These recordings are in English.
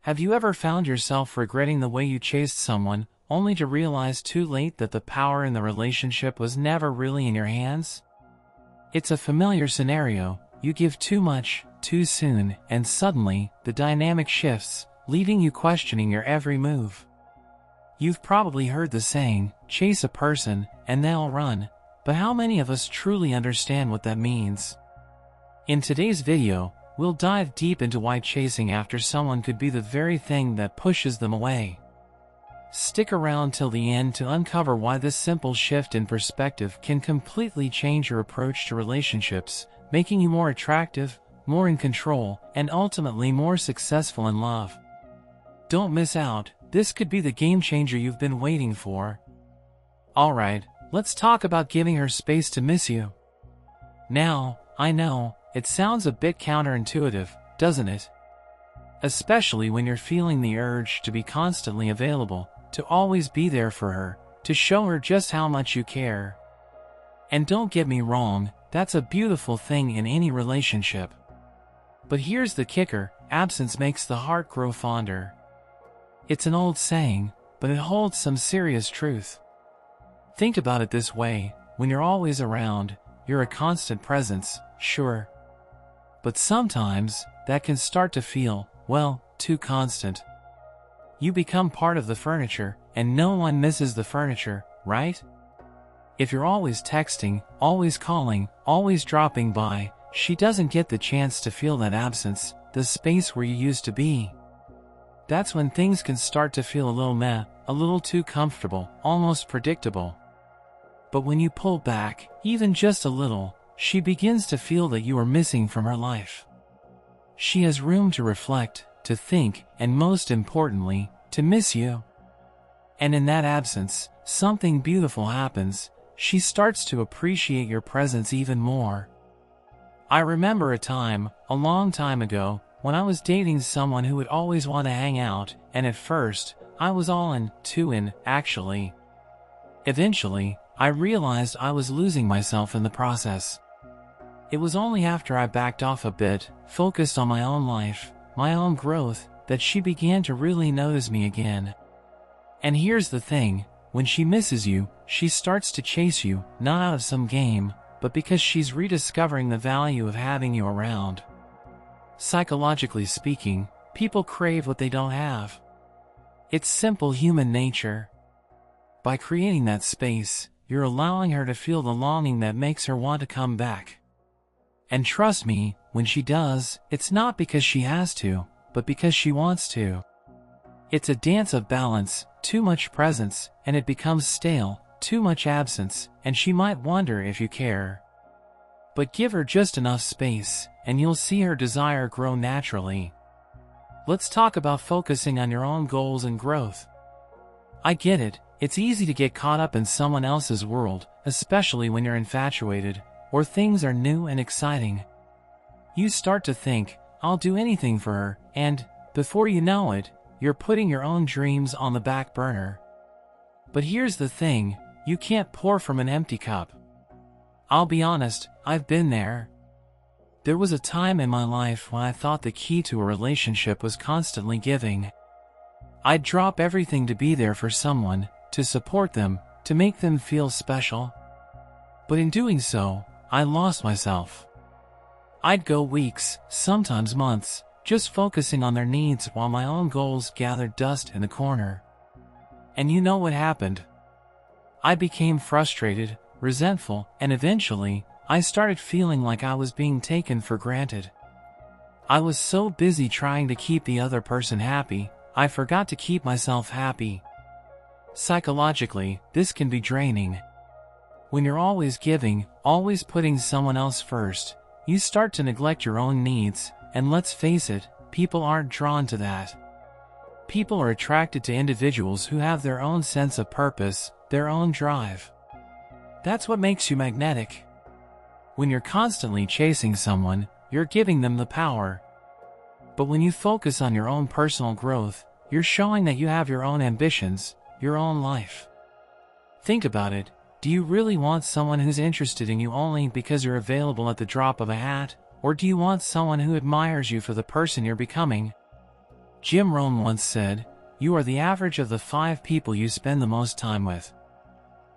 Have you ever found yourself regretting the way you chased someone, only to realize too late that the power in the relationship was never really in your hands? It's a familiar scenario. You give too much, too soon, and suddenly, the dynamic shifts, leaving you questioning your every move. You've probably heard the saying, chase a person, and they'll run, but how many of us truly understand what that means? In today's video, we'll dive deep into why chasing after someone could be the very thing that pushes them away. Stick around till the end to uncover why this simple shift in perspective can completely change your approach to relationships, making you more attractive, more in control, and ultimately more successful in love. Don't miss out, this could be the game changer you've been waiting for. Alright, let's talk about giving her space to miss you. Now, I know, it sounds a bit counterintuitive, doesn't it? Especially when you're feeling the urge to be constantly available, to always be there for her, to show her just how much you care. And don't get me wrong, that's a beautiful thing in any relationship. But here's the kicker, absence makes the heart grow fonder. It's an old saying, but it holds some serious truth. Think about it this way, when you're always around, you're a constant presence, sure. But sometimes, that can start to feel, well, too constant. You become part of the furniture, and no one misses the furniture, right? If you're always texting, always calling, always dropping by, she doesn't get the chance to feel that absence, the space where you used to be. That's when things can start to feel a little meh, a little too comfortable, almost predictable. But when you pull back, even just a little, she begins to feel that you are missing from her life. She has room to reflect, to think, and most importantly, to miss you. And in that absence, something beautiful happens. She starts to appreciate your presence even more. I remember a time, a long time ago, when I was dating someone who would always want to hang out, and at first, I was all in, too in, actually. Eventually, I realized I was losing myself in the process. It was only after I backed off a bit, focused on my own life, my own growth, that she began to really notice me again. And here's the thing, when she misses you, she starts to chase you, not out of some game, but because she's rediscovering the value of having you around. Psychologically speaking, people crave what they don't have. It's simple human nature. By creating that space, you're allowing her to feel the longing that makes her want to come back. And trust me, when she does, it's not because she has to, but because she wants to. It's a dance of balance, too much presence, and it becomes stale, too much absence, and she might wonder if you care. But give her just enough space, and you'll see her desire grow naturally. Let's talk about focusing on your own goals and growth. I get it, it's easy to get caught up in someone else's world, especially when you're infatuated, or things are new and exciting. You start to think, I'll do anything for her, and, before you know it, you're putting your own dreams on the back burner. But here's the thing, you can't pour from an empty cup. I'll be honest, I've been there. There was a time in my life when I thought the key to a relationship was constantly giving. I'd drop everything to be there for someone, to support them, to make them feel special. But in doing so, I lost myself. I'd go weeks, sometimes months, just focusing on their needs while my own goals gathered dust in the corner. And you know what happened? I became frustrated, resentful, and eventually, I started feeling like I was being taken for granted. I was so busy trying to keep the other person happy, I forgot to keep myself happy. Psychologically, this can be draining. When you're always giving, always putting someone else first, you start to neglect your own needs, and let's face it, people aren't drawn to that. People are attracted to individuals who have their own sense of purpose, their own drive. That's what makes you magnetic. When you're constantly chasing someone, you're giving them the power. But when you focus on your own personal growth, you're showing that you have your own ambitions, your own life. Think about it. Do you really want someone who's interested in you only because you're available at the drop of a hat? Or do you want someone who admires you for the person you're becoming? Jim Rohn once said, "You are the average of the 5 people you spend the most time with."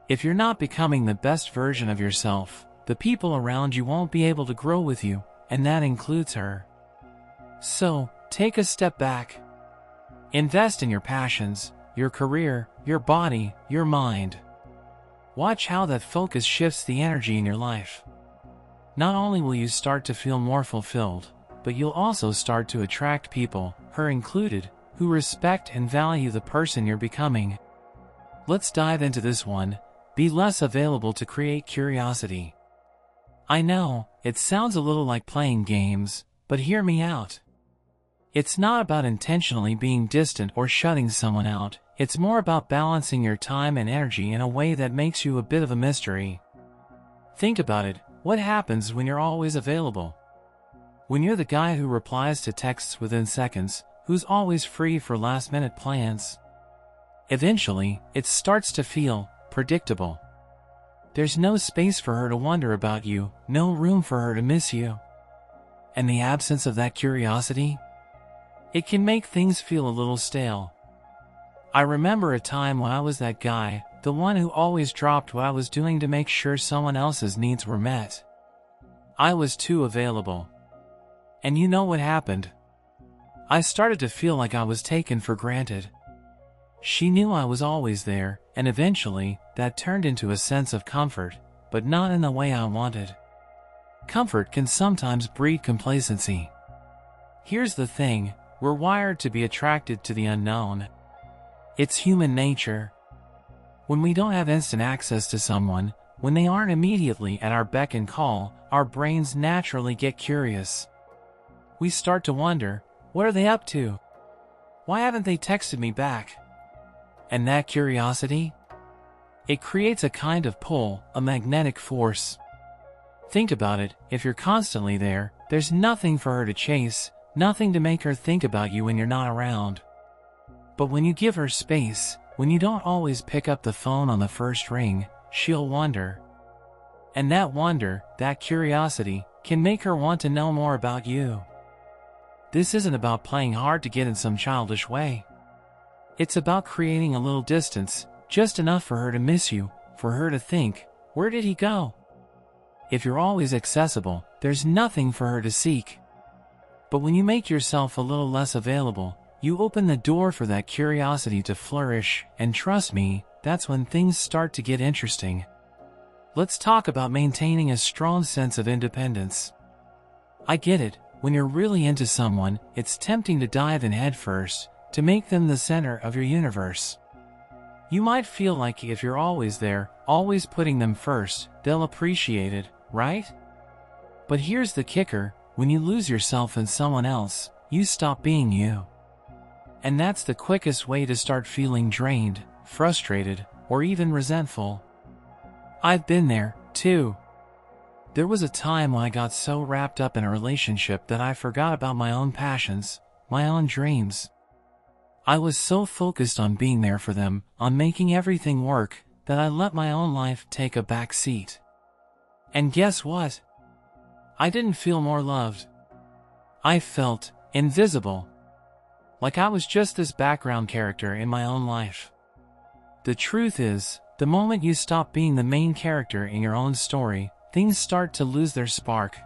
If you're not becoming the best version of yourself, the people around you won't be able to grow with you, and that includes her. So, take a step back. Invest in your passions, your career, your body, your mind. Watch how that focus shifts the energy in your life. Not only will you start to feel more fulfilled, but you'll also start to attract people, her included, who respect and value the person you're becoming. Let's dive into this one. Be less available to create curiosity. I know, it sounds a little like playing games, but hear me out. It's not about intentionally being distant or shutting someone out. It's more about balancing your time and energy in a way that makes you a bit of a mystery. Think about it. What happens when you're always available? When you're the guy who replies to texts within seconds, who's always free for last-minute plans? Eventually, it starts to feel predictable. There's no space for her to wonder about you, no room for her to miss you. And the absence of that curiosity? It can make things feel a little stale. I remember a time when I was that guy, the one who always dropped what I was doing to make sure someone else's needs were met. I was too available. And you know what happened? I started to feel like I was taken for granted. She knew I was always there, and eventually, that turned into a sense of comfort, but not in the way I wanted. Comfort can sometimes breed complacency. Here's the thing, we're wired to be attracted to the unknown. It's human nature. When we don't have instant access to someone, when they aren't immediately at our beck and call, our brains naturally get curious. We start to wonder, what are they up to? Why haven't they texted me back? And that curiosity? It creates a kind of pull, a magnetic force. Think about it, if you're constantly there, there's nothing for her to chase, nothing to make her think about you when you're not around. But when you give her space, when you don't always pick up the phone on the first ring, she'll wonder. And that wonder, that curiosity, can make her want to know more about you. This isn't about playing hard to get in some childish way. It's about creating a little distance, just enough for her to miss you, for her to think, where did he go? If you're always accessible, there's nothing for her to seek. But when you make yourself a little less available, you open the door for that curiosity to flourish, and trust me, that's when things start to get interesting. Let's talk about maintaining a strong sense of independence. I get it, when you're really into someone, it's tempting to dive in headfirst, to make them the center of your universe. You might feel like if you're always there, always putting them first, they'll appreciate it, right? But here's the kicker, when you lose yourself in someone else, you stop being you. And that's the quickest way to start feeling drained, frustrated, or even resentful. I've been there, too. There was a time when I got so wrapped up in a relationship that I forgot about my own passions, my own dreams. I was so focused on being there for them, on making everything work, that I let my own life take a back seat. And guess what? I didn't feel more loved. I felt invisible. Like I was just this background character in my own life. The truth is, the moment you stop being the main character in your own story, things start to lose their spark.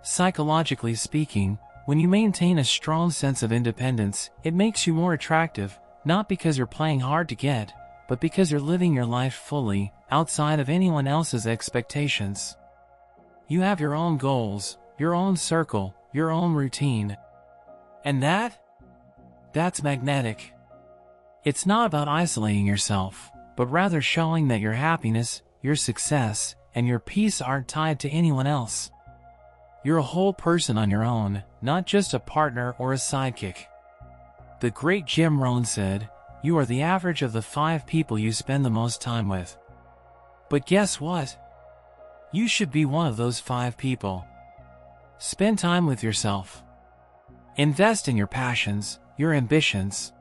Psychologically speaking, when you maintain a strong sense of independence, it makes you more attractive, not because you're playing hard to get, but because you're living your life fully, outside of anyone else's expectations. You have your own goals, your own circle, your own routine. And that's magnetic. It's not about isolating yourself, but rather showing that your happiness, your success, and your peace aren't tied to anyone else. You're a whole person on your own, not just a partner or a sidekick. The great Jim Rohn said, "You are the average of the 5 people you spend the most time with." But guess what? You should be one of those 5 people. Spend time with yourself. Invest in your passions, your ambitions.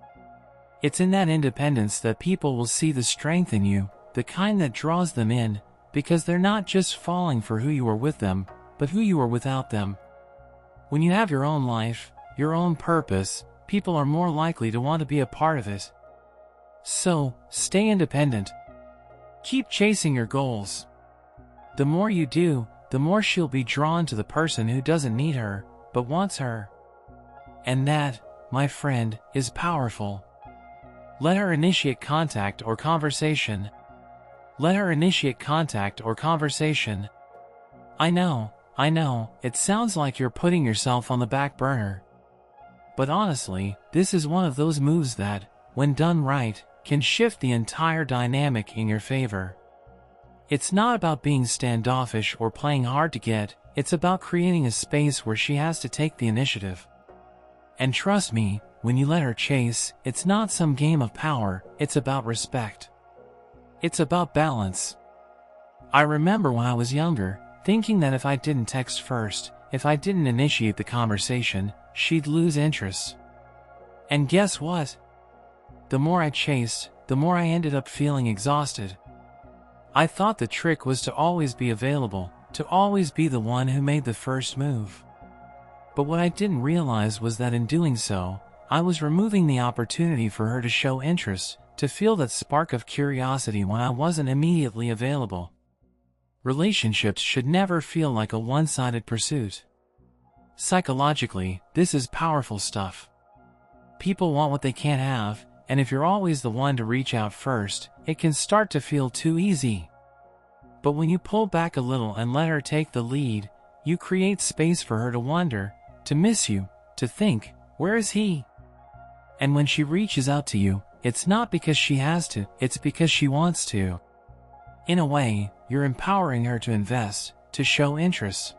It's in that independence that people will see the strength in you, the kind that draws them in, because they're not just falling for who you are with them, but who you are without them. When you have your own life, your own purpose, people are more likely to want to be a part of it. So, stay independent. Keep chasing your goals. The more you do, the more she'll be drawn to the person who doesn't need her, but wants her. And that, my friend, is powerful. Let her initiate contact or conversation. Let her initiate contact or conversation. I know, it sounds like you're putting yourself on the back burner. But honestly, this is one of those moves that, when done right, can shift the entire dynamic in your favor. It's not about being standoffish or playing hard to get, it's about creating a space where she has to take the initiative. And trust me, when you let her chase, it's not some game of power, it's about respect. It's about balance. I remember when I was younger, thinking that if I didn't text first, if I didn't initiate the conversation, she'd lose interest. And guess what? The more I chased, the more I ended up feeling exhausted. I thought the trick was to always be available, to always be the one who made the first move. But what I didn't realize was that in doing so, I was removing the opportunity for her to show interest, to feel that spark of curiosity when I wasn't immediately available. Relationships should never feel like a one-sided pursuit. Psychologically, this is powerful stuff. People want what they can't have, and if you're always the one to reach out first, it can start to feel too easy. But when you pull back a little and let her take the lead, you create space for her to wonder, to miss you, to think, where is he? And when she reaches out to you, it's not because she has to, it's because she wants to. In a way, you're empowering her to invest, to show interest.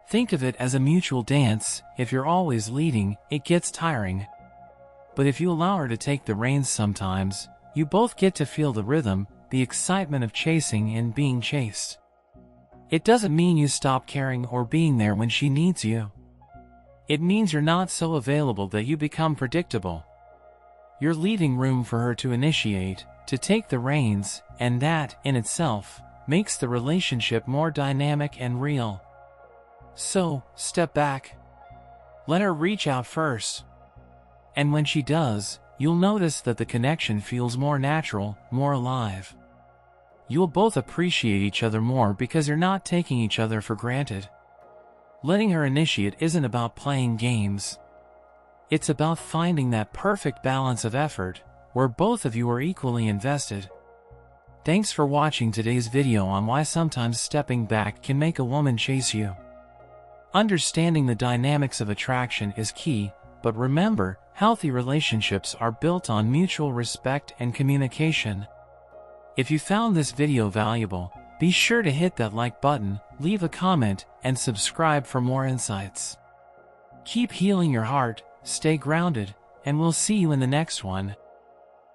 Think of it as a mutual dance. If you're always leading, it gets tiring. But if you allow her to take the reins sometimes, you both get to feel the rhythm, the excitement of chasing and being chased. It doesn't mean you stop caring or being there when she needs you. It means you're not so available that you become predictable. You're leaving room for her to initiate, to take the reins, and that, in itself, makes the relationship more dynamic and real. So, step back. Let her reach out first. And when she does, you'll notice that the connection feels more natural, more alive. You'll both appreciate each other more because you're not taking each other for granted. Letting her initiate isn't about playing games. It's about finding that perfect balance of effort, where both of you are equally invested. Thanks for watching today's video on why sometimes stepping back can make a woman chase you. Understanding the dynamics of attraction is key, but remember, healthy relationships are built on mutual respect and communication. If you found this video valuable, be sure to hit that like button, leave a comment, and subscribe for more insights. Keep healing your heart, stay grounded, and we'll see you in the next one.